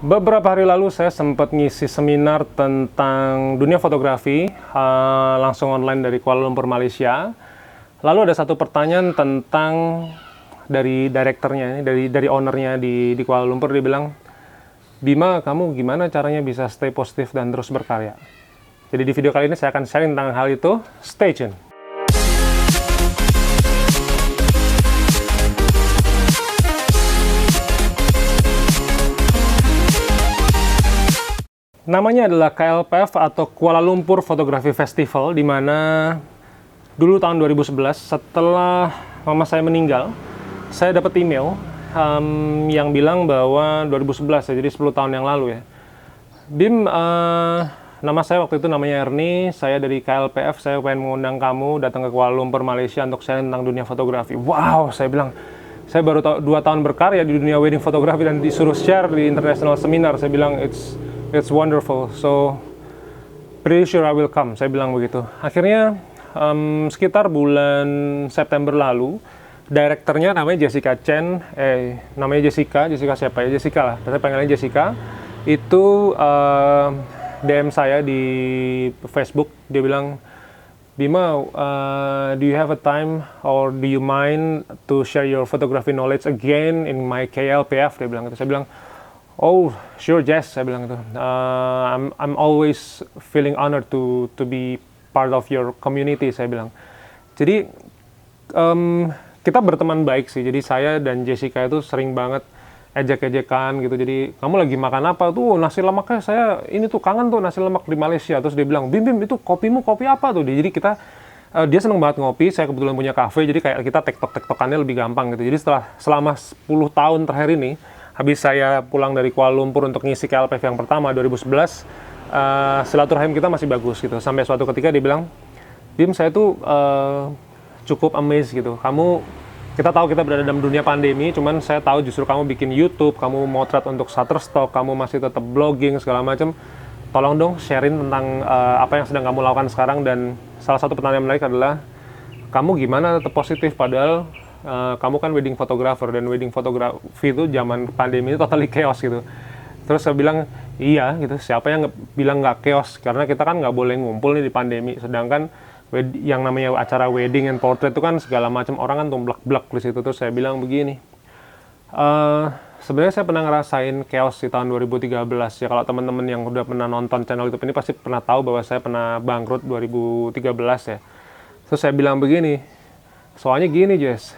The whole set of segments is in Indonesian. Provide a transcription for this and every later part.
Beberapa hari lalu saya sempat ngisi seminar tentang dunia fotografi langsung online dari Kuala Lumpur, Malaysia. Lalu ada satu pertanyaan tentang dari direkturnya, dari ownernya di Kuala Lumpur. Dia bilang, Bima, kamu gimana caranya bisa stay positif dan terus berkarya? Jadi di video kali ini saya akan sharing tentang hal itu. Stay tune. Namanya adalah KLPF atau Kuala Lumpur Photography Festival, di mana dulu tahun 2011 setelah mama saya meninggal, saya dapat email yang bilang bahwa 2011 ya, jadi 10 tahun yang lalu ya. Bim, nama saya waktu itu namanya Ernie, saya dari KLPF, saya pengen mengundang kamu datang ke Kuala Lumpur, Malaysia untuk sharing tentang dunia fotografi. Wow, saya bilang, saya baru 2 tahun berkarya di dunia wedding fotografi dan disuruh share di international seminar. Saya bilang, it's wonderful, so pretty sure I will come. Saya bilang begitu. Akhirnya sekitar bulan September lalu, direkturnya namanya Jessica Chen, namanya Jessica siapa ya? Jessica lah, saya panggilnya Jessica. Itu DM saya di Facebook, dia bilang, Bima, do you have a time or do you mind to share your photography knowledge again in my KLPF? Dia bilang gitu. Saya bilang, oh, sure, Jess, saya bilang itu. I'm always feeling honored to be part of your community, saya bilang. Jadi kita berteman baik sih. Jadi saya dan Jessica itu sering banget ejek-ejekan gitu. Jadi kamu lagi makan apa tuh? Nasi lemaknya saya ini tuh kangen tuh nasi lemak di Malaysia. Terus dia bilang, Bim itu kopimu kopi apa tuh? Jadi kita dia seneng banget ngopi. Saya kebetulan punya cafe. Jadi kayak kita tektokannya lebih gampang gitu. Jadi selama 10 tahun terakhir ini, habis saya pulang dari Kuala Lumpur untuk ngisi KLPF yang pertama 2011, silaturahim kita masih bagus gitu. Sampai suatu ketika dia bilang, Bim, saya tuh cukup amazed gitu. Kita tahu kita berada dalam dunia pandemi, cuman saya tahu justru kamu bikin YouTube, kamu motret untuk Shutterstock, kamu masih tetap blogging segala macam. Tolong dong sharing tentang apa yang sedang kamu lakukan sekarang. Dan salah satu pertanyaan menarik adalah, kamu gimana tetap positif padahal kamu kan wedding photographer, dan wedding photography itu zaman pandemi itu totally chaos gitu. Terus saya bilang, iya gitu, siapa yang bilang nggak chaos, karena kita kan nggak boleh ngumpul nih di pandemi, sedangkan yang namanya acara wedding and portrait itu kan segala macam orang kan tumblak-blak di situ. Terus saya bilang begini, sebenarnya saya pernah ngerasain chaos di tahun 2013 ya. Kalau teman-teman yang udah pernah nonton channel YouTube ini pasti pernah tahu bahwa saya pernah bangkrut 2013 ya. Terus saya bilang begini, soalnya gini Jess,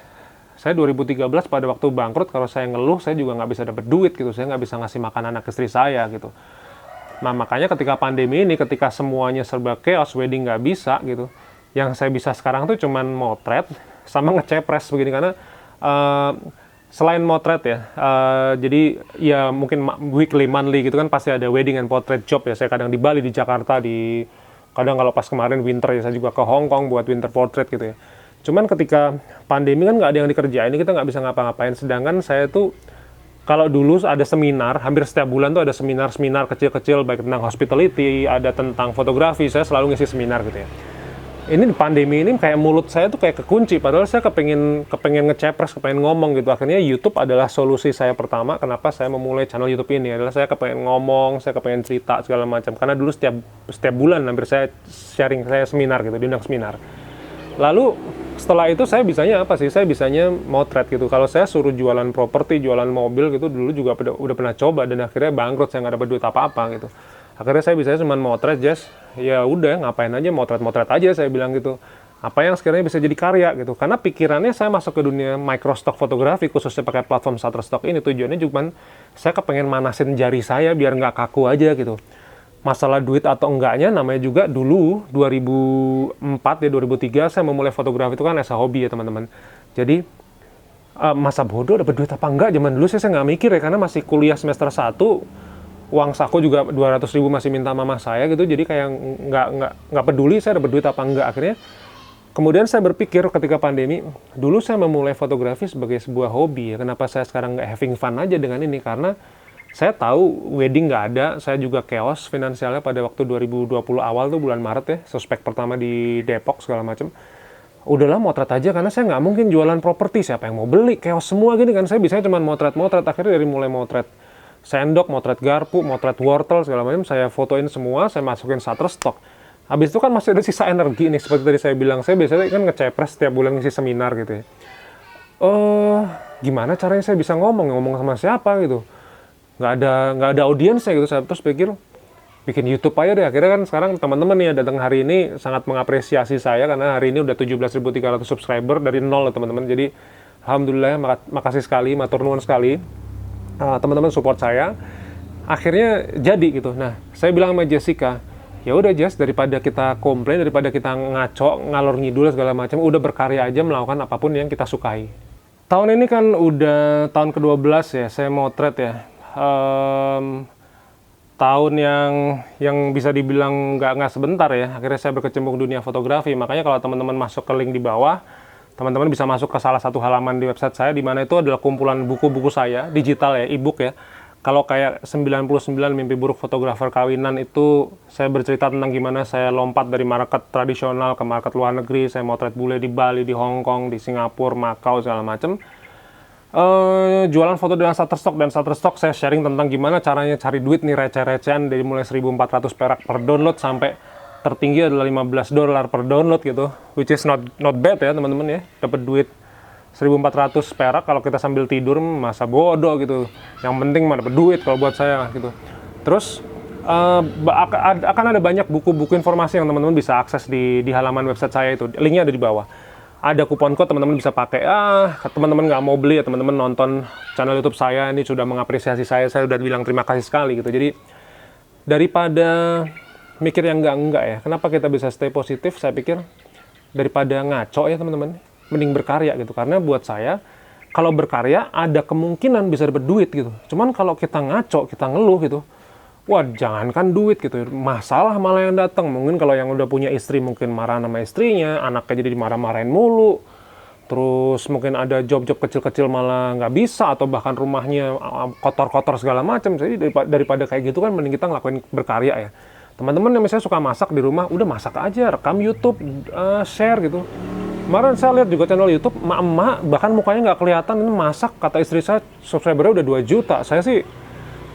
saya 2013 pada waktu bangkrut, kalau saya ngeluh, saya juga nggak bisa dapat duit gitu. Saya nggak bisa ngasih makan anak istri saya gitu. Nah makanya ketika pandemi ini, ketika semuanya serba chaos, wedding nggak bisa gitu, yang saya bisa sekarang tuh cuman motret sama ngecepres begini. Karena selain motret ya, jadi ya mungkin weekly, monthly gitu kan pasti ada wedding and portrait job ya. Saya kadang di Bali, di Jakarta, kadang kalau pas kemarin winter ya saya juga ke Hong Kong buat winter portrait gitu ya. Cuman ketika pandemi kan nggak ada yang dikerjain, kita nggak bisa ngapa-ngapain. Sedangkan saya tuh, kalau dulu ada seminar, hampir setiap bulan tuh ada seminar-seminar kecil-kecil, baik tentang hospitality, ada tentang fotografi, saya selalu ngisi seminar gitu ya. Ini di pandemi ini kayak mulut saya tuh kayak kekunci, padahal saya kepengen ngecepres, kepengen ngomong gitu. Akhirnya YouTube adalah solusi saya pertama, kenapa saya memulai channel YouTube ini, adalah saya kepengen ngomong, saya kepengen cerita segala macam. Karena dulu setiap bulan hampir saya sharing, saya seminar gitu, diundang seminar. Lalu setelah itu saya bisanya apa sih? Saya bisanya motret gitu. Kalau saya suruh jualan properti, jualan mobil gitu, dulu juga udah pernah coba dan akhirnya bangkrut, saya nggak dapat duit apa-apa gitu. Akhirnya saya bisanya cuma motret, Jess. Ya udah, ngapain aja, motret-motret aja, saya bilang gitu. Apa yang sekiranya bisa jadi karya gitu. Karena pikirannya saya masuk ke dunia microstock fotografi, khususnya pakai platform Shutterstock ini, tujuannya cuma saya kepengen manasin jari saya biar nggak kaku aja gitu. Masalah duit atau enggaknya, namanya juga dulu 2004 ya 2003 saya memulai fotografi itu kan as a hobi ya teman-teman. Jadi masa bodoh dapat duit apa enggak, zaman dulu saya nggak mikir ya, karena masih kuliah semester 1, uang saku juga 200.000 masih minta mama saya gitu. Jadi kayak nggak peduli saya dapat duit apa enggak. Akhirnya kemudian saya berpikir ketika pandemi, dulu saya memulai fotografi sebagai sebuah hobi ya. Kenapa saya sekarang nggak having fun aja dengan ini? Karena saya tahu wedding nggak ada, saya juga chaos finansialnya pada waktu 2020 awal tuh bulan Maret ya, suspek pertama di Depok segala macam. udahlah motret aja, karena saya nggak mungkin jualan properti, siapa yang mau beli, chaos semua gini kan. Saya bisa cuma motret-motret, akhirnya dari mulai motret sendok, motret garpu, motret wortel, segala macam, saya fotoin semua, saya masukin Shutterstock. Habis itu kan masih ada sisa energi nih, seperti tadi saya bilang, saya biasanya kan ngecepres setiap bulan ngisi seminar gitu ya. Gimana caranya saya bisa ngomong sama siapa gitu? Nggak ada audiensnya gitu. Saya terus pikir, bikin YouTube aja deh. Akhirnya kan sekarang teman-teman nih datang hari ini sangat mengapresiasi saya, karena hari ini udah 17.300 subscriber dari nol ya teman-teman. Jadi alhamdulillah, makasih sekali, matur nuwun sekali. Teman-teman support saya, akhirnya jadi gitu. Nah, saya bilang sama Jessica, ya udah Jess, daripada kita komplain, daripada kita ngaco, ngalor ngidul segala macam, udah berkarya aja melakukan apapun yang kita sukai. Tahun ini kan udah tahun ke-12 ya, saya motret ya. Tahun yang bisa dibilang nggak sebentar ya. Akhirnya saya berkecimpung dunia fotografi. Makanya kalau teman-teman masuk ke link di bawah, teman-teman bisa masuk ke salah satu halaman di website saya, di mana itu adalah kumpulan buku-buku saya, digital ya, e-book ya. Kalau kayak 99 Mimpi Buruk Fotografer Kawinan, itu saya bercerita tentang gimana saya lompat dari market tradisional ke market luar negeri. Saya motret bule di Bali, di Hong Kong, di Singapura, Macau, segala macam. Jualan foto dengan Shutterstock saya sharing tentang gimana caranya cari duit nih receh-recehan, dari mulai 1.400 perak per download sampai tertinggi adalah $15 per download gitu, which is not bad ya teman-teman ya. Dapat duit 1.400 perak kalau kita sambil tidur masa bodoh gitu. Yang penting mah dapat duit kalau buat saya gitu. Terus akan ada banyak buku-buku informasi yang teman-teman bisa akses di halaman website saya itu. Linknya ada di bawah. Ada kupon code, teman-teman bisa pakai. Teman-teman nggak mau beli ya, teman-teman nonton channel YouTube saya ini sudah mengapresiasi saya udah bilang terima kasih sekali gitu. Jadi daripada mikir yang enggak ya, kenapa kita bisa stay positif? Saya pikir daripada ngaco ya teman-teman, mending berkarya gitu. Karena buat saya, kalau berkarya ada kemungkinan bisa dapat duit gitu. Cuman kalau kita ngaco, kita ngeluh gitu, wah jangankan duit gitu, masalah malah yang datang. Mungkin kalau yang udah punya istri mungkin marah sama istrinya, anaknya jadi dimarah-marahin mulu. Terus mungkin ada job-job kecil-kecil malah nggak bisa, atau bahkan rumahnya kotor-kotor segala macam. Jadi daripada kayak gitu kan mending kita ngelakuin berkarya ya. Teman-teman yang misalnya suka masak di rumah, udah masak aja, rekam YouTube, share gitu. Kemarin saya lihat juga channel YouTube, emak-emak, bahkan mukanya nggak kelihatan, ini masak, kata istri saya, subscribernya udah 2 juta. Saya sih,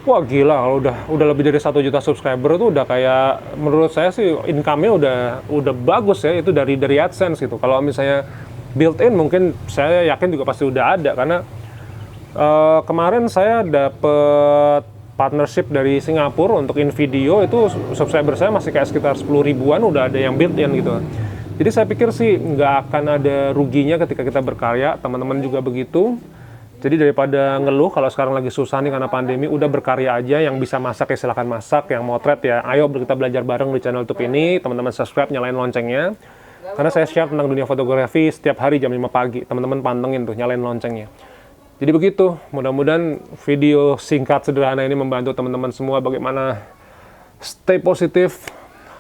wah gila, kalau udah lebih dari 1 juta subscriber itu udah kayak, menurut saya sih income-nya udah bagus ya, itu dari AdSense gitu. Kalau misalnya built-in mungkin saya yakin juga pasti udah ada, karena kemarin saya dapet partnership dari Singapura untuk InVideo, itu subscriber saya masih kayak sekitar 10 ribuan, udah ada yang built-in gitu. Jadi saya pikir sih nggak akan ada ruginya ketika kita berkarya, teman-teman juga begitu. Jadi daripada ngeluh kalau sekarang lagi susah nih karena pandemi, udah berkarya aja. Yang bisa masak ya silahkan masak, yang motret ya ayo kita belajar bareng di channel YouTube ini. Teman-teman subscribe, nyalain loncengnya. Karena saya share tentang dunia fotografi setiap hari jam 5 pagi. Teman-teman pantengin tuh, nyalain loncengnya. Jadi begitu, mudah-mudahan video singkat sederhana ini membantu teman-teman semua bagaimana stay positif,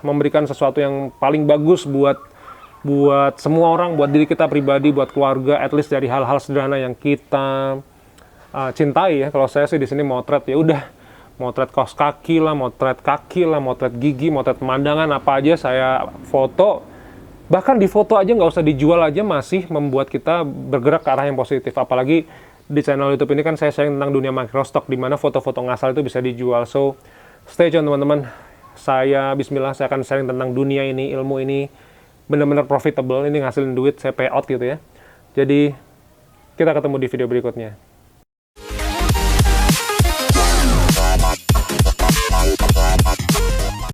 memberikan sesuatu yang paling bagus buat semua orang, buat diri kita pribadi, buat keluarga, at least dari hal-hal sederhana yang kita cintai ya. Kalau saya sih di sini motret ya udah, motret kaos kaki lah, motret gigi, motret pemandangan, apa aja saya foto. Bahkan di foto aja nggak usah dijual aja masih membuat kita bergerak ke arah yang positif. Apalagi di channel YouTube ini kan saya sharing tentang dunia microstock, di mana foto-foto ngasal itu bisa dijual. So, stay tune teman-teman. Bismillah, saya akan sharing tentang dunia ini, ilmu ini, benar-benar profitable, ini ngasilin duit, saya pay out gitu ya. Jadi, kita ketemu di video berikutnya.